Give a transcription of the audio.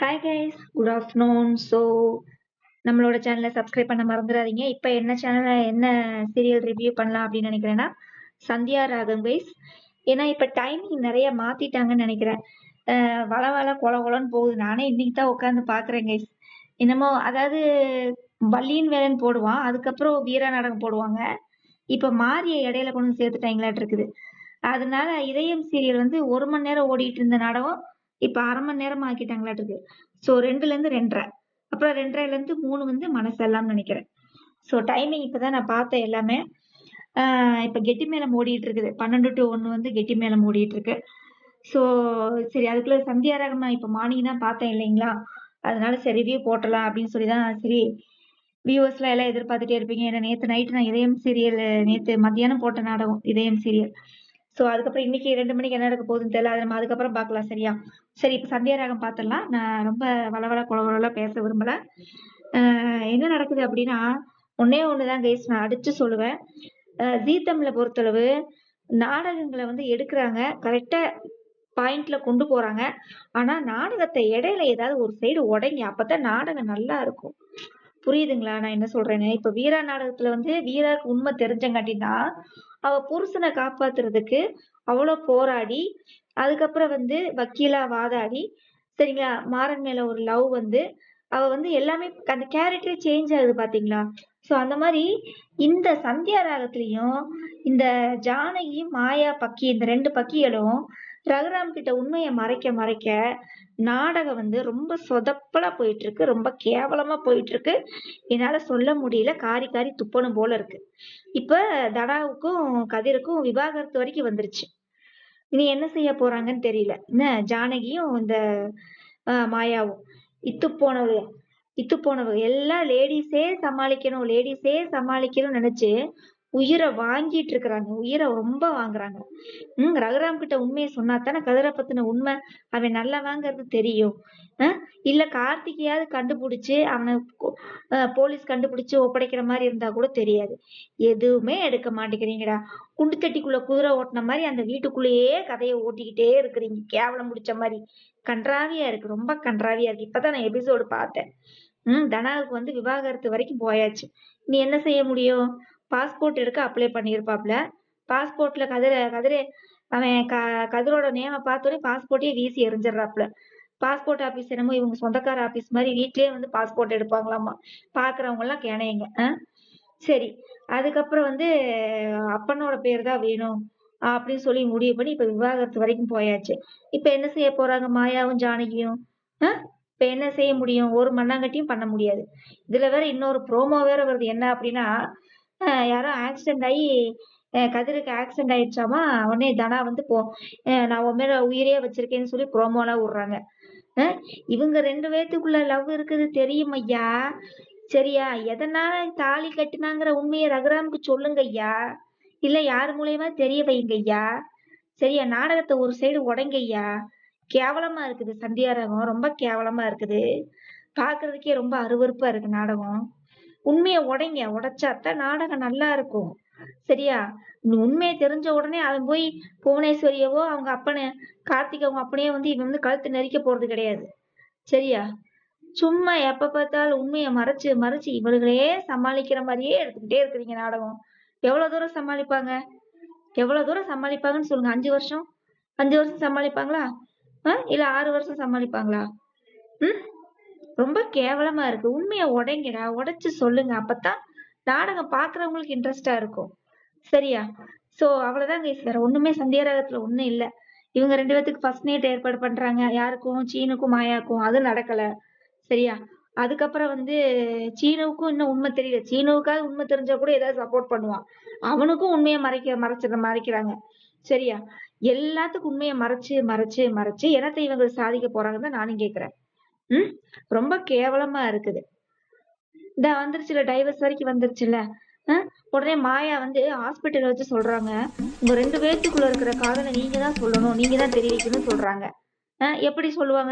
Hi guys, good afternoon. நம்மளோட சேனலை subscribe பண்ண மறந்துடாதீங்க. இப்போ என்ன சேனலில் என்ன சீரியல் ரிவ்யூ பண்ணலாம் அப்படின்னு நினைக்கிறேன்னா சந்தியா ராகம் கைஸ். ஏன்னா இப்போ டைமிங் நிறைய மாற்றிட்டாங்கன்னு நினைக்கிறேன். வள வள கொல கொலன்னு போகுது. நானே இன்னைக்கு தான் உட்காந்து பார்க்குறேன் கைஸ். என்னமோ அதாவது வள்ளியின் வேலைன்னு போடுவான், அதுக்கப்புறம் வீரா நாடகம் போடுவாங்க. இப்போ மாறிய இடையில கொண்டு வந்து சேர்த்துட்டாங்களாட்டு இருக்குது. அதனால இதயம் சீரியல் வந்து 1 மணி நேரம் ஓடிட்டு இருந்த நாடகம் இப்ப 1/2 மணி நேரம் ஆக்கிட்டாங்களாட்டு இருக்கு. ஸோ 2ல இருந்து 2:30, அப்புறம் 2:30ல இருந்து 3 வந்து மனசெல்லாம் நினைக்கிறேன். ஸோ டைமிங் இப்பதான் நான் பார்த்தேன் எல்லாமே. இப்ப கெட்டி மேளம் ஓடிட்டு இருக்குது. 12 to 1 வந்து கெட்டி மேளம் ஓடிட்டு இருக்கு. ஸோ சரி, அதுக்குள்ள சந்தியா ராகம் நான் இப்ப மார்னிங் தான் பார்த்தேன் இல்லைங்களா, அதனால சரி ரிவ்யூ போட்டலாம் அப்படின்னு சொல்லிதான். சரி, வியூவர்ஸ்லாம் எல்லாம் எதிர்பார்த்துட்டே இருப்பீங்க. ஏன்னா நேத்து நைட்டு நான் இதயம் சீரியல் நேத்து மத்தியானம் போட்ட நாடகம் இதயம் சீரியல். ஸோ அதுக்கப்புறம் இன்னைக்கு 2 மணிக்கு என்ன நடக்க போகுதுன்னு தெரியல. அதை நம்ம அதுக்கப்புறம் பார்க்கலாம். சரியா? சரி, இப்போ சந்தியா ராகம் பார்த்துடலாம். நான் ரொம்ப வளவள குளவள பேச விரும்பல. என்ன நடக்குது அப்படின்னா, ஒன்னே ஒண்ணுதான் கைஸ், நான் அடிச்சு சொல்லுவேன். ஜீ தமிழை பொறுத்தளவு நாடகங்களை வந்து எடுக்கிறாங்க, கரெக்டா பாயிண்ட்ல கொண்டு போறாங்க. ஆனா நாடகத்தை இடையில ஏதாவது ஒரு சைடு உடைங்க, அப்பதான் நாடகம் நல்லா இருக்கும். புரியுதுங்களா நான் என்ன சொல்றேன்னு? இப்ப வீரா நாடகத்துல வந்து வீராக்கு உண்மை தெரிஞ்சங்காட்டிதான் அவ புருஷனை காப்பாத்துறதுக்கு அவ்வளவு போராடி, அதுக்கப்புறம் வந்து வக்கீலா வாதாடி, சரிங்களா, மாறன் மேல ஒரு லவ் வந்து அவ வந்து எல்லாமே அந்த கேரக்டரே சேஞ்ச் ஆகுது பாத்தீங்களா? சோ அந்த மாதிரி இந்த சந்தியா ராகத்திலையும் இந்த ஜானகியும் மாயா பக்கி, இந்த 2 பக்கிகளும் ரகுராம் கிட்ட உண்மையை மறைக்க மறைக்க நாடகம் வந்து ரொம்ப சொதப்பலா போயிட்டு இருக்கு, ரொம்ப கேவலமா போயிட்டு இருக்கு. என்னால சொல்ல முடியல, காரி காரி துப்பணும் போல இருக்கு. இப்ப தடாவுக்கும் கதிருக்கும் விவாகரத்து வரைக்கும் வந்துருச்சு. இனி என்ன செய்ய போறாங்கன்னு தெரியல. என்ன ஜானகியும் இந்த மாயாவும் இத்து போனவங்க இத்து போனவங்க எல்லாம் லேடிஸே சமாளிக்கணும், லேடிஸே சமாளிக்கணும்னு நினைச்சு உயிரை வாங்கிட்டு இருக்கிறாங்க, உயிரை ரொம்ப வாங்குறாங்க. ரகுராம் கிட்ட உண்மையை சொன்னாத்தானே கதிரை பத்தின உண்மை அவன் நல்லா வாங்கறது தெரியும். இல்ல கார்த்திகையாவது கண்டுபிடிச்சு அவனை போலீஸ் கண்டுபிடிச்சு ஒப்படைக்கிற மாதிரி இருந்தா கூட தெரியாது. எதுவுமே எடுக்க மாட்டேங்கிறீங்கடா. குண்டு தட்டிக்குள்ள குதிரை ஓட்டின மாதிரி அந்த வீட்டுக்குள்ளேயே கதையை ஓட்டிக்கிட்டே இருக்கிறீங்க, கேவலம் முடிச்ச மாதிரி. கன்றாவியா இருக்கு, ரொம்ப கன்றாவியா இருக்கு. இப்பதான் நான் எபிசோடு பார்த்தேன். தனாவுக்கு வந்து விவாகரத்து வரைக்கும் போயாச்சு. நீ என்ன செய்ய முடியும்? பாஸ்போர்ட் எடுக்க அப்ளை பண்ணியிருப்பாப்ல. பாஸ்போர்ட்ல கதிரே அவன் கதிரோட நேம பார்த்தோன்னே பாஸ்போர்ட்டையே வீசி எறிஞ்சிடறாப்ல. பாஸ்போர்ட் ஆபீஸ் என்னமோ இவங்க சொந்தக்கார ஆபீஸ் மாதிரி வீட்லயே வந்து பாஸ்போர்ட் எடுப்பாங்களாமா. பாக்குறவங்க எல்லாம் கேனையங்க. சரி, அதுக்கப்புறம் வந்து அப்பனோட பேர் தான் வேணும் அப்படின்னு சொல்லி முடிவு பண்ணி இப்ப விவாகரத்து வரைக்கும் போயாச்சு. இப்ப என்ன செய்ய போறாங்க மாயாவும் ஜானகியும்? இப்ப என்ன செய்ய முடியும்? ஒரு மண்ணாங்கட்டியும் பண்ண முடியாது. இதுல வேற இன்னொரு ப்ரோமோ வேற வருது. என்ன அப்படின்னா, யாரோ ஆக்சிடென்ட் ஆகி கதிருக்கு ஆக்சிடென்ட் ஆயிடுச்சாமா. உடனே தனா வந்து நான் உன் மேல உயிரே வச்சிருக்கேன்னு சொல்லி ப்ரோமோலாம் விடுறாங்க. இவங்க 2 பேத்துக்குள்ள லவ் இருக்குது தெரியும் ஐயா. சரியா? எதனால தாலி கட்டினாங்கிற உண்மையை ரகுராமுக்கு சொல்லுங்க ஐயா. இல்ல யார் மூலியமா தெரிய வைங்க ஐயா. சரியா? நாடகத்தை ஒரு சைடு உடைங்க ஐயா. கேவலமா இருக்குது சந்தியா ராகம், ரொம்ப கேவலமா இருக்குது. பாக்குறதுக்கே ரொம்ப அருவருப்பா இருக்கு நாடகம். உண்மையை உடைங்க, உடைச்சாத்தான் நாடகம் நல்லா இருக்கும். சரியா? உண்மையை தெரிஞ்ச உடனே அவன் போய் புவனேஸ்வரியவோ அவங்க அப்பனை கார்த்திக் அவங்க அப்பனையோ வந்து இவன் வந்து கழுத்து நெரிக்க போறது கிடையாது. சரியா? சும்மா எப்ப பார்த்தாலும் உண்மையை மறைச்சு மறைச்சு இவர்களே சமாளிக்கிற மாதிரியே எடுத்துக்கிட்டே இருக்கிறீங்க நாடகம். எவ்வளவு தூரம் சமாளிப்பாங்க? எவ்வளவு தூரம் சமாளிப்பாங்கன்னு சொல்லுங்க. 5 வருஷம் 5 வருஷம் சமாளிப்பாங்களா? இல்ல 6 வருஷம் சமாளிப்பாங்களா? ரொம்ப கேவலமா இருக்கு. உண்மையை உடைங்கடா, உடைச்சு சொல்லுங்க. அப்பதான் நாடகம் பாக்குறவங்களுக்கு இன்ட்ரெஸ்டா இருக்கும். சரியா? சோ அவ்வளவுதான் கைஸ், வேற ஒண்ணுமே சந்தியா ராகத்துல ஒண்ணும் இல்ல. இவங்க 2 பேத்துக்கு ஃபர்ஸ்ட் நைட் ஏற்பாடு பண்றாங்க, யாருக்கும் சீனுக்கும் மாயாக்கும். அது நடக்கல. சரியா? அதுக்கப்புறம் வந்து சீனுவுக்கும் இன்னும் உண்மை தெரியல. சீனுவுக்காவது உண்மை தெரிஞ்சா கூட ஏதாவது சப்போர்ட் பண்ணுவான். அவனுக்கும் உண்மையை மறைக்கிறாங்க. சரியா? எல்லாத்துக்கும் உண்மையை மறைச்சு மறைச்சு மறைச்சு என்னத்தை இவங்க சாதிக்க போறாங்கன்னு தான் நானும் கேக்குறேன். ரொம்ப கேவலமா இருக்குது. இந்த வந்துருச்சுல, டைவர்ஸ் வரைக்கும் வந்துருச்சுல்ல. உடனே மாயா வந்து ஹாஸ்பிட்டல் வச்சு சொல்றாங்க, உங்க 2 பேத்துக்குள்ள இருக்கிற காதலை நீங்க தான் சொல்லணும், நீங்க தான் தெரிவிக்கணும்னு சொல்றாங்க. எப்படி சொல்லுவாங்க?